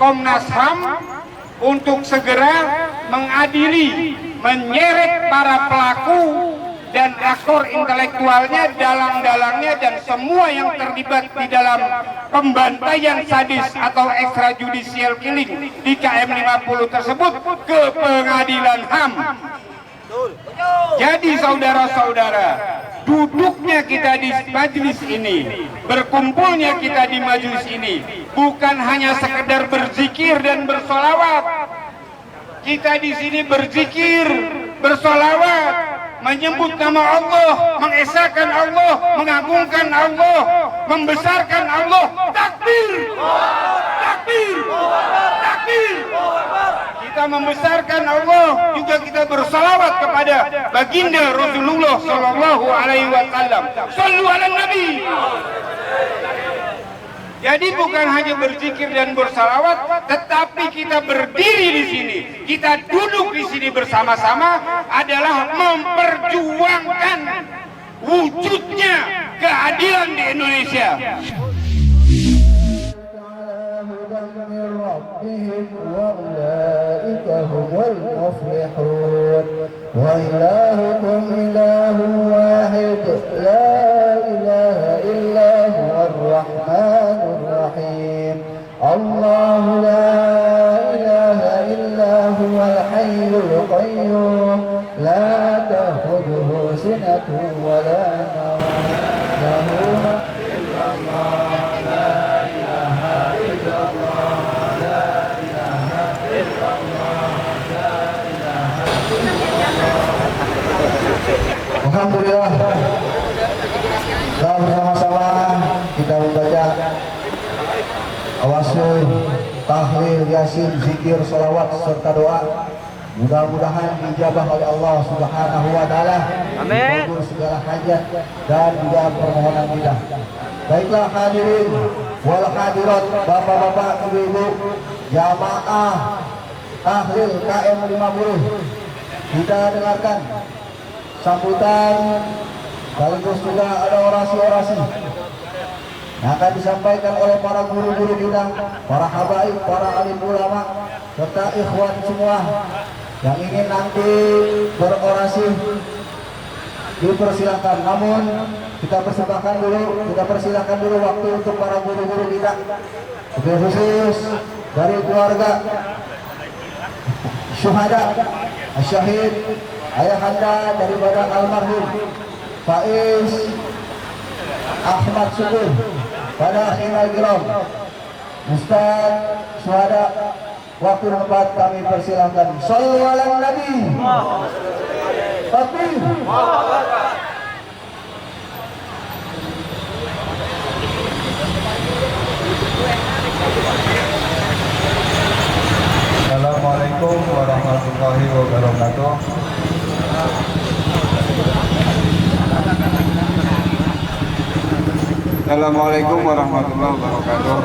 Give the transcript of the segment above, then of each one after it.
Komnas HAM untuk segera mengadili, menyeret para pelaku dan aktor intelektualnya, dalang-dalangnya, dan semua yang terlibat di dalam pembantaian sadis atau extrajudicial killing di KM 50 tersebut ke pengadilan HAM. Jadi saudara-saudara, duduknya kita di majelis ini, berkumpulnya kita di majelis ini, bukan hanya sekedar berzikir dan bersolawat. Kita di sini berzikir, bersolawat, menyebut nama Allah, mengesahkan Allah, mengagungkan Allah, membesarkan Allah. Takbir, takbir, takbir. Kita membesarkan Allah, juga kita bersalawat kepada baginda Rasulullah Sallallahu Alaihi Wasallam. Sallu ala Nabi. Jadi bukan hanya berzikir dan bersalawat, tetapi kita berdiri di sini, kita duduk di sini bersama-sama adalah memperjuangkan wujudnya keadilan di Indonesia. الله لا إله إلا هو الحي القيوم لا تأخذه سنة ولا نوم له ما إلا الله لا إله إلا الله لا إله إلا الله لا إله إلا الله. Alhamdulillah, kita bersama-sama kita membaca tawasul, tahlil, yasin, zikir, salawat serta doa. Mudah-mudahan dijabah oleh Allah Subhanahu wa taala. Amin. Segala hajat dan juga permohonan kita. Baiklah hadirin wal hadirat, bapak-bapak, ibu-ibu, jamaah tahlil KM 50. Kita dengarkan sambutan, sekaligus juga ada orasi-orasi yang akan disampaikan oleh para guru-guru kita, para habaib, para alim ulama, serta ikhwan semua yang ingin nanti berorasi dipersilakan. Namun kita persilakan dulu waktu untuk para guru-guru kita, khusus dari keluarga syuhada, syahid, ayahanda daripada almarhum Faiz Ahmad Sukur, pada akhirnya kiram Ustaz Syuhada, waktu tempat kami persilahkan. Shallu ala Nabi. Takbir. Assalamualaikum warahmatullahi wabarakatuh. Assalamualaikum warahmatullahi wabarakatuh.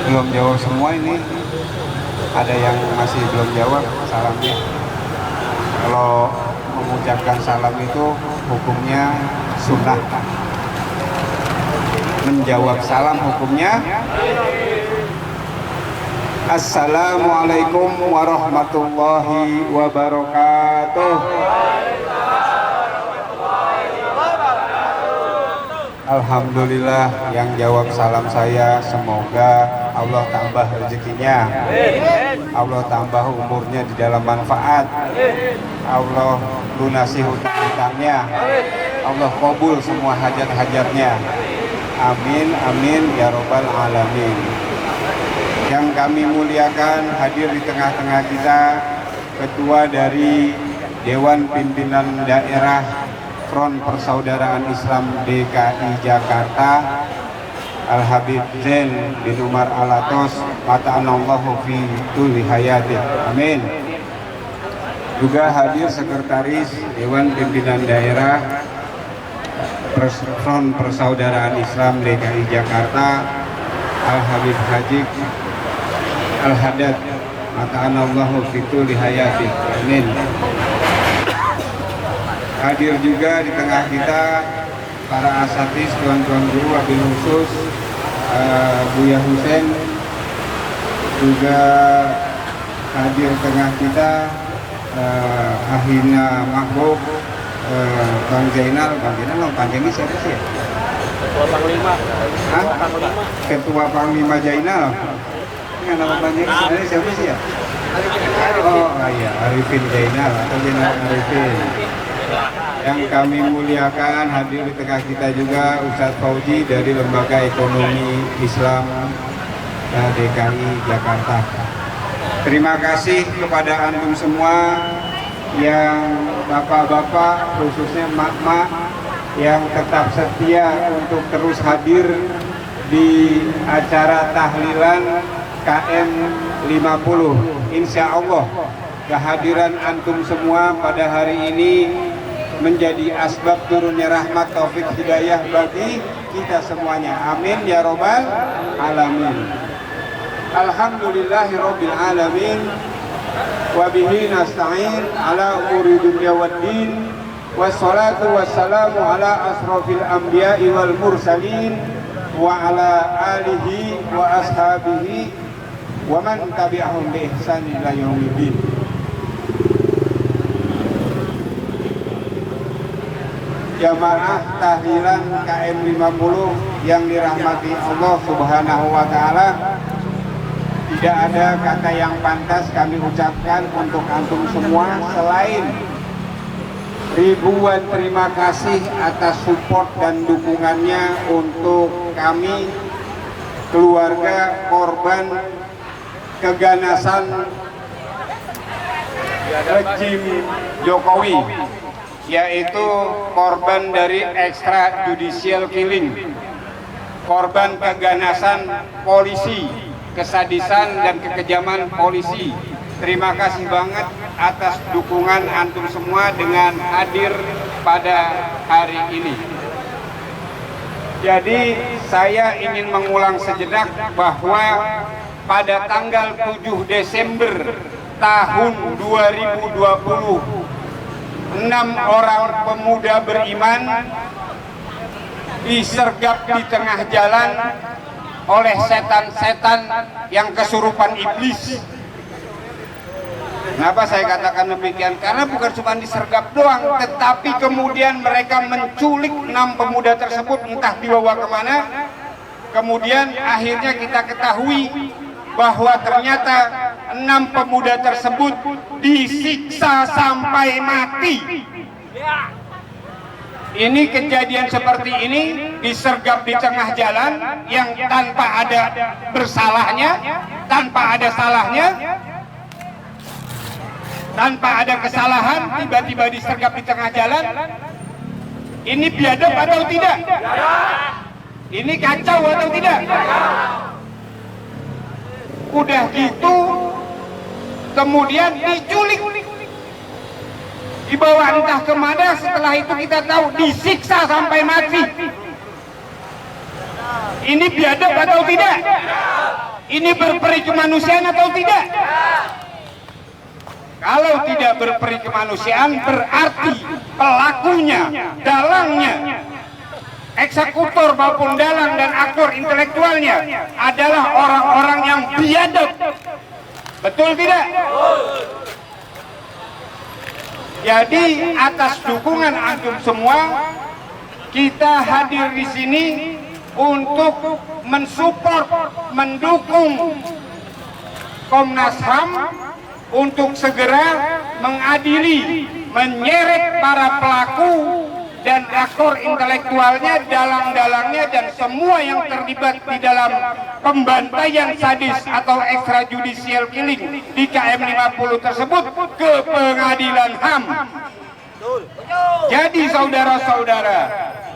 Belum jawab semua ini. Ada yang masih belum jawab salamnya. Kalau mengucapkan salam itu hukumnya sunnah. Menjawab salam hukumnya Assalamualaikum warahmatullahi wabarakatuh. Alhamdulillah, yang jawab salam saya semoga Allah tambah rezekinya, Allah tambah umurnya di dalam manfaat, Allah lunasi hutang-hutangnya, Allah kabul semua hajat-hajatnya. Amin, amin, ya robbal alamin. Yang kami muliakan, hadir di tengah-tengah kita Ketua dari Dewan Pimpinan Daerah Front Persaudaraan Islam DKI Jakarta, Al-Habib Zain bin Umar Alatos, mata'anallahu fi tuli hayati. Amin. Juga hadir Sekretaris Dewan Pimpinan Daerah Front Persaudaraan Islam DKI Jakarta, Al-Habib Haji Al-Haddad, mata'anallahu fi tuli hayati. Amin. Hadir juga di tengah kita para asatis, tuan-tuan guru, wabil khusus Buya Husen, juga hadir tengah kita Ahina Mahbub, Bang Zainal panjangnya siapa sih ya? Ketua Panglima. Hah? Ketua Panglima Zainal. Ini nama panjangnya sebenarnya siapa sih ya? Oh iya, Arifin Zainal atau Zainal Arifin. Yang kami muliakan, hadir di tengah kita juga Ustadz Fauzi dari Lembaga Ekonomi Islam DKI Jakarta. Terima kasih kepada antum semua yang bapak-bapak, khususnya mak-mak yang tetap setia untuk terus hadir di acara tahlilan KM 50. Insya Allah kehadiran antum semua pada hari ini menjadi asbab turunnya rahmat taufik hidayah bagi kita semuanya. Amin ya robbal alamin. Alhamdulillahi rabbil alamin. Wa bihi nasta'in ala umuri dunya waddin. Wassalatu wassalamu ala asrofil anbiya'i wal mursalin wa ala alihi wa ashabihi wa man tabi'ahum bi ihsan ila yaumiddin. Jamaah tahlilan KM 50 yang dirahmati Allah Subhanahu wa taala, tidak ada kata yang pantas kami ucapkan untuk antum semua selain ribuan terima kasih atas support dan dukungannya untuk kami, keluarga korban keganasan rejim Jokowi, yaitu korban dari extrajudicial killing, korban keganasan polisi, kesadisan dan kekejaman polisi. Terima kasih banget atas dukungan antum semua dengan hadir pada hari ini. Jadi saya ingin mengulang sejenak bahwa pada tanggal 7 Desember tahun 2020, 6 orang pemuda beriman disergap di tengah jalan oleh setan-setan yang kesurupan iblis. Kenapa saya katakan demikian? Karena bukan cuma disergap doang, tetapi kemudian mereka menculik 6 pemuda tersebut, entah dibawa kemana. Kemudian akhirnya kita ketahui bahwa ternyata 6 pemuda tersebut disiksa sampai mati. Ini kejadian seperti ini disergap di tengah jalan yang tanpa ada bersalahnya, tanpa ada salahnya, tanpa ada kesalahan, tiba-tiba disergap di tengah jalan. Ini biadab atau tidak? Ini kacau atau tidak? Udah gitu kemudian diculik, dibawa entah kemana. Setelah itu kita tahu disiksa sampai mati. Ini biadab atau tidak? Ini berperi kemanusiaan atau tidak? Kalau tidak berperi kemanusiaan berarti pelakunya, dalangnya, eksekutor maupun dalang dan aktor intelektualnya adalah orang-orang yang biadab. Betul tidak? Jadi atas dukungan antum semua, kita hadir di sini untuk mensupport, mendukung Komnas HAM untuk segera mengadili, menyeret para pelaku dan aktor intelektualnya, dalang-dalangnya, dan semua yang terlibat di dalam pembantaian sadis atau extrajudicial killing di KM 50 tersebut ke pengadilan HAM. Jadi saudara-saudara,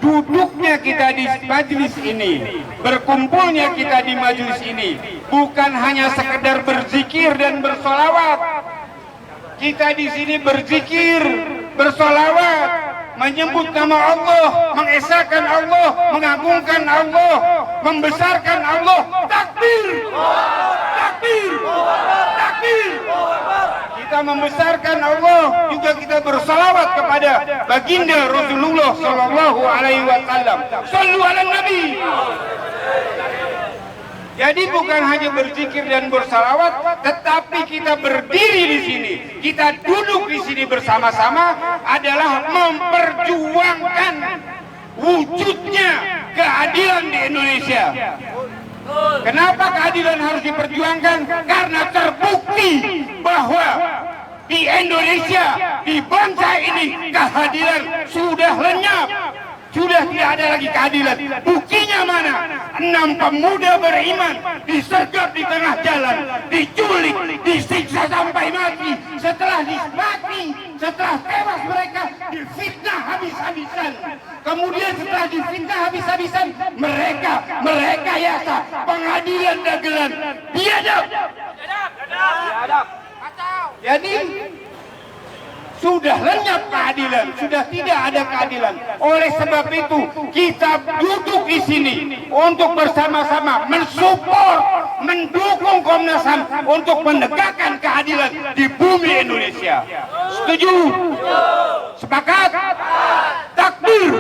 duduknya kita di majelis ini, berkumpulnya kita di majelis ini bukan hanya sekedar berzikir dan bersolawat. Kita di sini berzikir, bersolawat, menyebut nama Allah, mengesahkan Allah, mengagungkan Allah, membesarkan Allah. Takbir, takbir, takbir. kita membesarkan Allah, juga kita bersalawat kepada baginda Rasulullah Sallallahu Alaihi Wasallam. Sallu ala Nabi. Jadi bukan hanya berzikir dan bersalawat, tetapi kita berdiri di sini, kita duduk di sini bersama-sama adalah memperjuangkan wujudnya keadilan di Indonesia. Kenapa keadilan harus diperjuangkan? Karena terbukti bahwa di Indonesia, di bangsa ini, keadilan sudah lenyap. Sudah tidak ada lagi keadilan. Buktinya mana? 6 pemuda beriman disergap di tengah jalan, diculik, disiksa sampai mati. Setelah tewas mereka difitnah habis-habisan. Kemudian setelah difitnah habis-habisan, mereka yasa pengadilan dagelan. Biadab. Jadi sudah lenyap keadilan, sudah tidak ada keadilan. Oleh sebab itu, kita duduk di sini untuk bersama-sama mensupport, mendukung Komnas HAM untuk menegakkan keadilan di bumi Indonesia. Setuju? Sepakat? Takbir.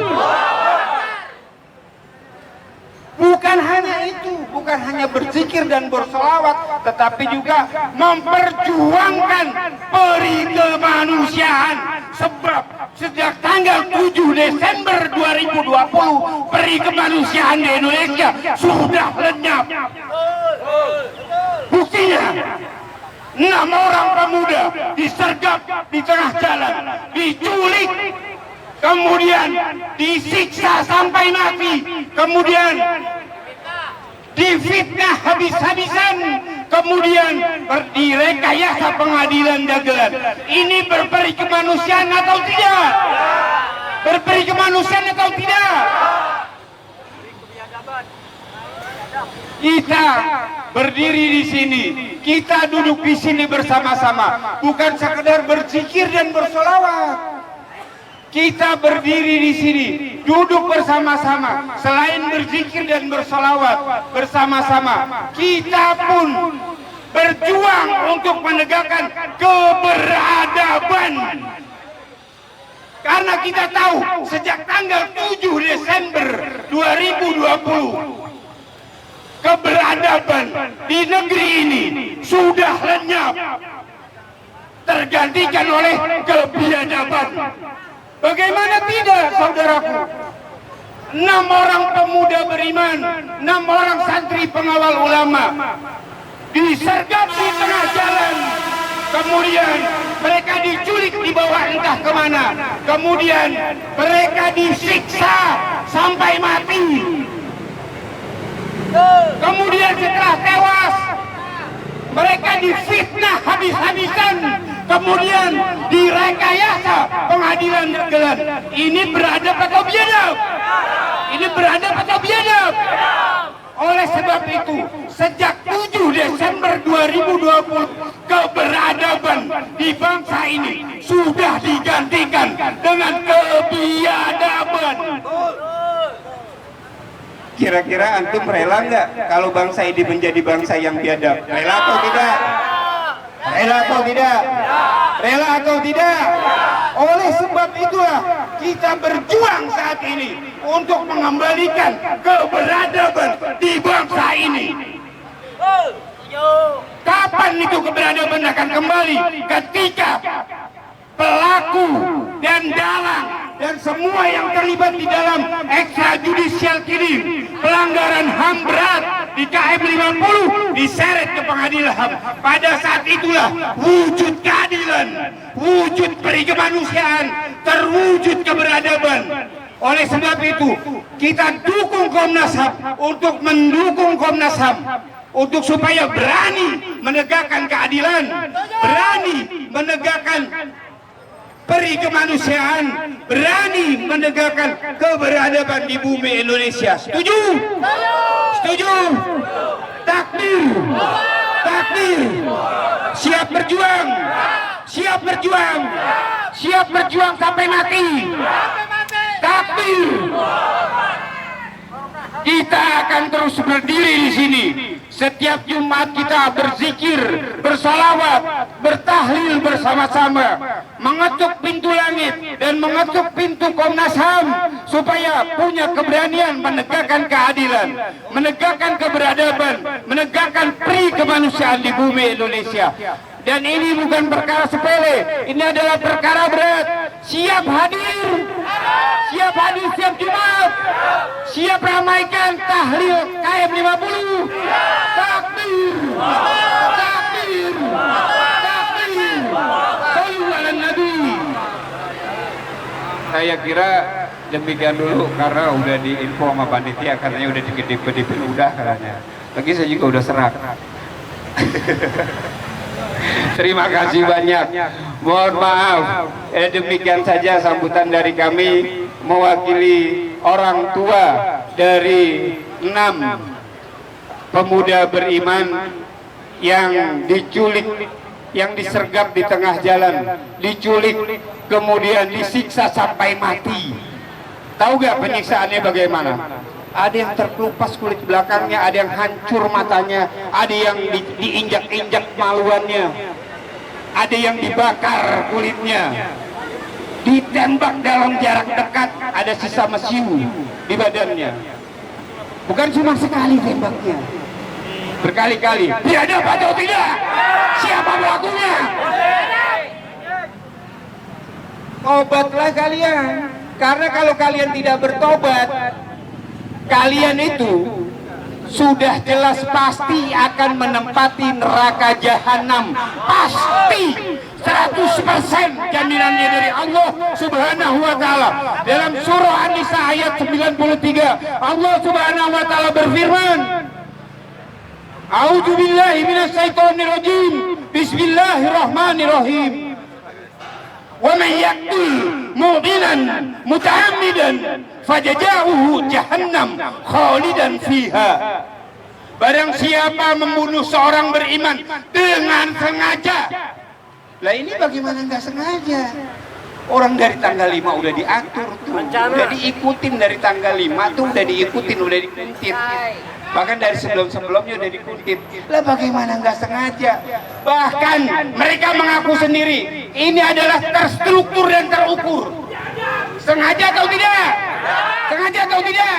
Bukan hanya itu, bukan hanya berzikir dan bersolawat, tetapi juga memperjuangkan peri kemanusiaan. Sebab sejak tanggal 7 Desember 2020, peri kemanusiaan di Indonesia sudah lenyap. Buktinya, 6 orang pemuda disergap di tengah jalan, diculik, kemudian disiksa sampai mati, kemudian difitnah habis-habisan, kemudian direkayasa pengadilan dagelan. Ini berperi kemanusiaan atau tidak? Berperi kemanusiaan atau tidak? Kita berdiri di sini, kita duduk di sini bersama-sama, bukan sekedar berzikir dan bersolawat. Kita berdiri di sini, duduk bersama-sama. Selain berzikir dan bersolawat bersama-sama, kita pun berjuang untuk menegakkan keberadaban. Karena kita tahu sejak tanggal 7 Desember 2020, keberadaban di negeri ini sudah lenyap, tergantikan oleh kebiadaban. Bagaimana tidak, saudaraku? 6 orang pemuda beriman, 6 orang santri pengawal ulama disergap di tengah jalan, kemudian mereka diculik di bawah entah kemana, kemudian mereka disiksa sampai mati, kemudian setelah tewas mereka difitnah habis-habisan, kemudian direkayasa pengadilan dagelan. Ini beradab atau biadab? Ini beradab atau biadab? Oleh sebab itu, sejak 7 Desember 2020, keberadaban di bangsa ini sudah digantikan dengan kebiadaban. Kira-kira antum rela nggak kalau bangsa ini menjadi bangsa yang biadab? Rela atau tidak? Rela atau tidak? Rela atau tidak? Oleh sebab itulah kita berjuang saat ini untuk mengembalikan keberadaban di bangsa ini. Kapan itu keberadaban akan kembali? Ketika pelaku dan dalang dan semua yang terlibat di dalam extrajudicial killing, pelanggaran HAM berat di KM 50 diseret ke pengadilan HAM. Pada saat itulah wujud keadilan, wujud peri kemanusiaan, terwujud keberadaban. Oleh sebab itu, kita dukung Komnas HAM untuk mendukung Komnas HAM untuk supaya berani menegakkan keadilan, berani menegakkan peri kemanusiaan, berani menegakkan keberadaban di bumi Indonesia. Setuju? Setuju? Takbir! Takbir! Siap berjuang! Siap berjuang! Siap berjuang sampai mati! Takbir! Kita akan terus berdiri di sini Setiap Jumat kita berzikir, bersalawat, bertahlil bersama-sama, mengetuk pintu langit dan mengetuk pintu Komnas HAM supaya punya keberanian menegakkan keadilan, menegakkan keberadaban, menegakkan pri kemanusiaan di bumi Indonesia. Dan ini bukan perkara sepele, ini adalah perkara berat. Siap hadir, siap hadir siap Jumat, siap ramaikan tahlil KM 50. Takbir, takbir, takbir. Sallu ala Nabi. Saya kira demikian dulu karena udah diinfo sama panitia, katanya udah dikit-dikit udah katanya. Lagi saya juga udah serak. Terima kasih banyak. Mohon maaf. Demikian saja sambutan dari kami mewakili orang tua dari 6 pemuda beriman yang diculik, yang disergap di tengah jalan, diculik, kemudian disiksa sampai mati. Tahu gak penyiksaannya bagaimana? Ada yang terkelupas kulit belakangnya, ada yang hancur matanya, ada yang diinjak-injak maluannya, ada yang dibakar kulitnya, ditembak dalam jarak dekat, ada sisa mesiu di badannya. Bukan cuma sekali tembaknya, berkali-kali. Biadab atau tidak? Siapa pelakunya? Tobatlah kalian, karena kalau kalian tidak bertobat, kalian itu sudah jelas pasti akan menempati neraka jahanam. Pasti 100% jaminannya dari Allah Subhanahu wa taala. Dalam surah An-Nisa ayat 93, Allah Subhanahu wa taala berfirman, A'udzu billahi minasyaitonir rajim. Bismillahirrahmanirrahim. Wa man yaqtul mu'minan muta'ammidan fajaza'uhu jahannam khalidan fiha. Barang siapa membunuh seorang beriman dengan sengaja. Lah ini bagaimana nggak sengaja? Orang dari tanggal 5 udah diatur tuh, udah diikutin dari tanggal 5 tuh, udah diikutin, udah dikuntit. Bahkan dari sebelum-sebelumnya udah dikuntit. Lah bagaimana nggak sengaja? Bahkan mereka mengaku sendiri, ini adalah terstruktur dan terukur. Sengaja atau tidak? Sengaja atau tidak?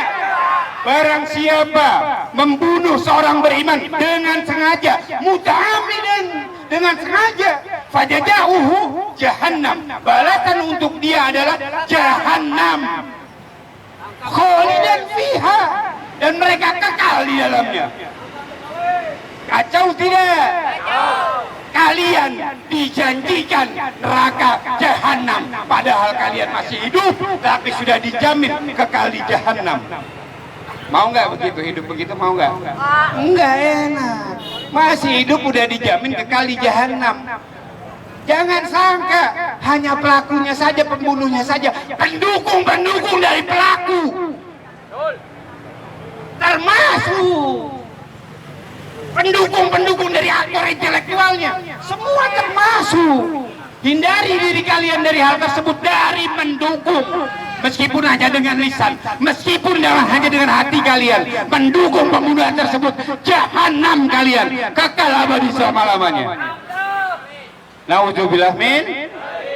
Barang siapa membunuh seorang beriman dengan sengaja, muta'ammidan, dengan sengaja, fajaza'uhu jahannam. Balasan untuk dia adalah jahannam. Khalidan fiha, dan mereka kekal di dalamnya. Kacau tidak? Kalian dijanjikan neraka jahanam, padahal kalian masih hidup, tapi sudah dijamin kekal di jahanam. Mau nggak begitu, hidup begitu mau nggak? Enggak enak. Masih hidup udah dijamin kekal di jahanam. Jangan sangka hanya pelakunya saja, pembunuhnya saja, pendukung-pendukung dari pelaku termasuk pendukung-pendukung dari aktor intelektualnya, semua termasuk. Hindari diri kalian dari hal tersebut, dari mendukung, meskipun hanya dengan lisan, meskipun hanya dengan hati kalian mendukung pembunuhan tersebut. Jahanam kalian, kekal abadi selama-lamanya. Nauzubillah min.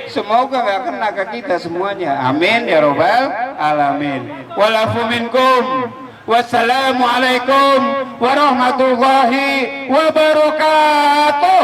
Semoga nggak kena ke kita semuanya. Amin ya robbal alamin. Walafu minkum. Wassalamualaikum warahmatullahi wabarakatuh.